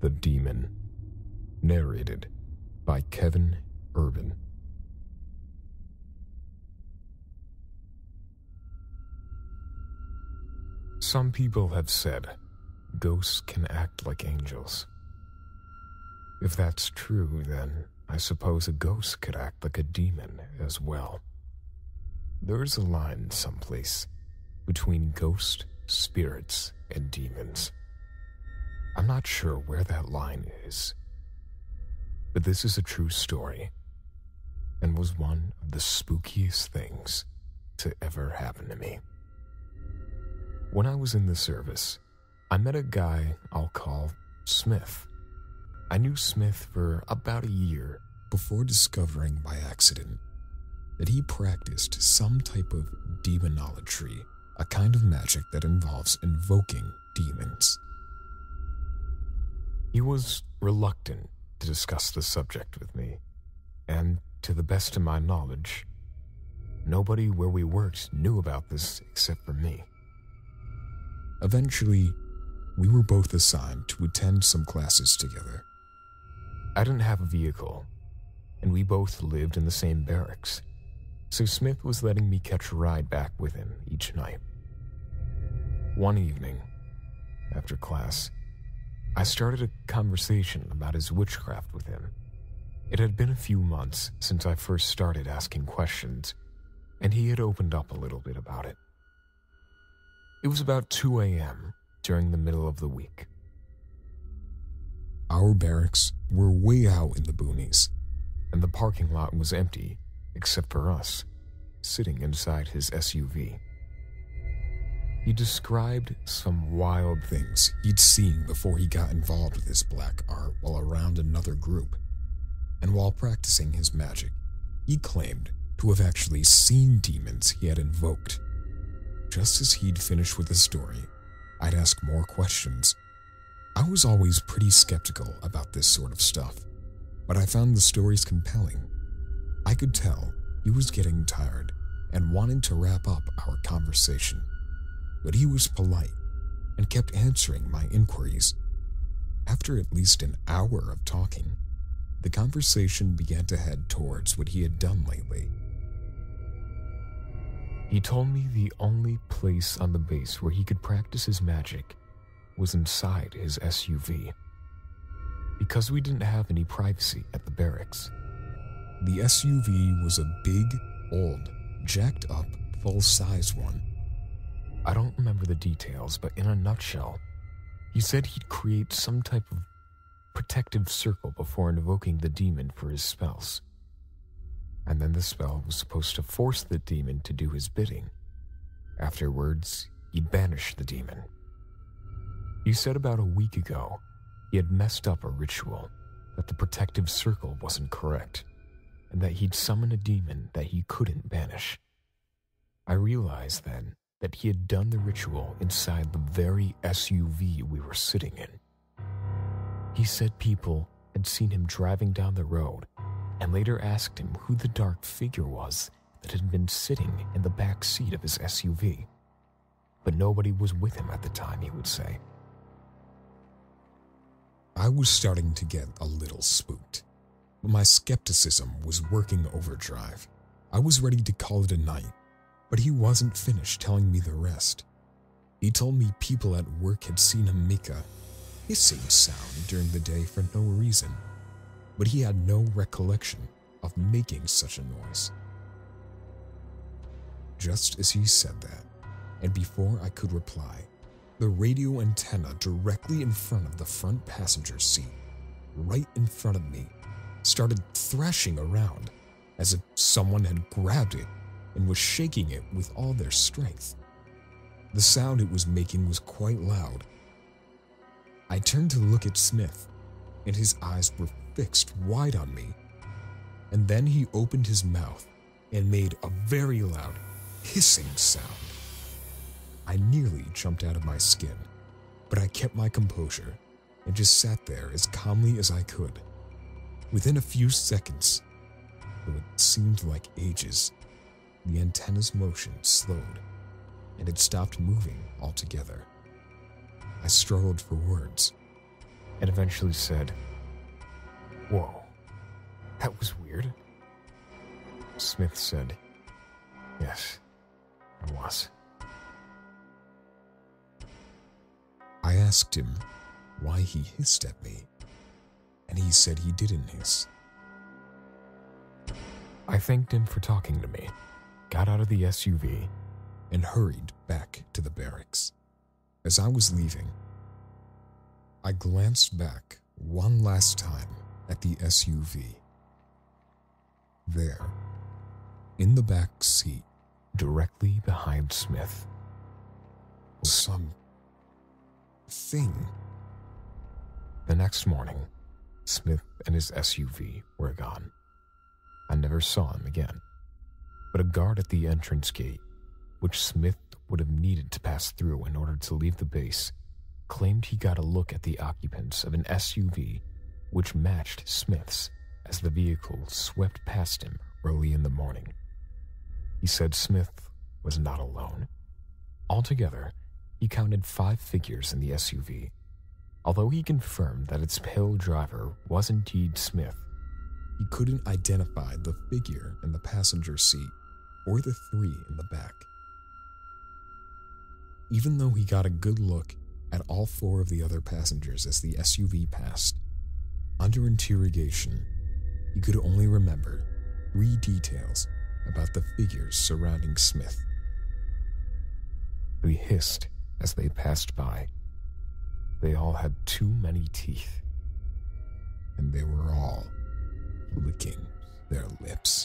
The Demon. Narrated by Kevin Urban. Some people have said ghosts can act like angels. If that's true, then I suppose a ghost could act like a demon as well. There's a line someplace between ghosts, spirits, and demons. I'm not sure where that line is, but this is a true story and was one of the spookiest things to ever happen to me. When I was in the service, I met a guy I'll call Smith. I knew Smith for about a year before discovering by accident that he practiced some type of demonology, a kind of magic that involves invoking demons. He was reluctant to discuss the subject with me, and to the best of my knowledge, nobody where we worked knew about this except for me. Eventually, we were both assigned to attend some classes together. I didn't have a vehicle, and we both lived in the same barracks, so Smith was letting me catch a ride back with him each night. One evening, after class, I started a conversation about his witchcraft with him. It had been a few months since I first started asking questions, and he had opened up a little bit about it. It was about 2 a.m. during the middle of the week. Our barracks were way out in the boonies, and the parking lot was empty except for us, sitting inside his SUV. He described some wild things he'd seen before he got involved with his black art while around another group, and while practicing his magic, he claimed to have actually seen demons he had invoked. Just as he'd finished with the story, I'd ask more questions. I was always pretty skeptical about this sort of stuff, but I found the stories compelling. I could tell he was getting tired and wanted to wrap up our conversation, but he was polite and kept answering my inquiries. After at least an hour of talking, the conversation began to head towards what he had done lately. He told me the only place on the base where he could practice his magic was inside his SUV, because we didn't have any privacy at the barracks. The SUV was a big, old, jacked-up, full-size one. I don't remember the details, but in a nutshell, he said he'd create some type of protective circle before invoking the demon for his spells. And then the spell was supposed to force the demon to do his bidding. Afterwards, he'd banish the demon. He said about a week ago, he had messed up a ritual, that the protective circle wasn't correct, and that he'd summon a demon that he couldn't banish. I realized then that he had done the ritual inside the very SUV we were sitting in. He said people had seen him driving down the road and later asked him who the dark figure was that had been sitting in the back seat of his SUV. But nobody was with him at the time, he would say. I was starting to get a little spooked, but my skepticism was working overdrive. I was ready to call it a night, but he wasn't finished telling me the rest. He told me people at work had seen him make a hissing sound during the day for no reason, but he had no recollection of making such a noise. Just as he said that, and before I could reply, the radio antenna directly in front of the front passenger seat, right in front of me, started thrashing around as if someone had grabbed it and was shaking it with all their strength. The sound it was making was quite loud. I turned to look at Smith, and his eyes were fixed wide on me. And then he opened his mouth and made a very loud hissing sound. I nearly jumped out of my skin, but I kept my composure and just sat there as calmly as I could. Within a few seconds, though it seemed like ages, the antenna's motion slowed and it stopped moving altogether. I struggled for words. and eventually said, "Whoa, that was weird." Smith said, "Yes, it was." I asked him why he hissed at me, and he said he didn't hiss. I thanked him for talking to me, got out of the SUV, and hurried back to the barracks. As I was leaving, I glanced back one last time at the SUV. There, in the back seat, directly behind Smith, was some thing. The next morning, Smith and his SUV were gone. I never saw him again, but a guard at the entrance gate, which Smith would have needed to pass through in order to leave the base, claimed he got a look at the occupants of an SUV which matched Smith's as the vehicle swept past him early in the morning. He said Smith was not alone. Altogether, he counted 5 figures in the SUV. Although he confirmed that its pale driver was indeed Smith, he couldn't identify the figure in the passenger seat or the 3 in the back. Even though he got a good look at all 4 of the other passengers as the SUV passed, under interrogation, he could only remember 3 details about the figures surrounding Smith. They hissed as they passed by. They all had too many teeth. And they were all licking their lips.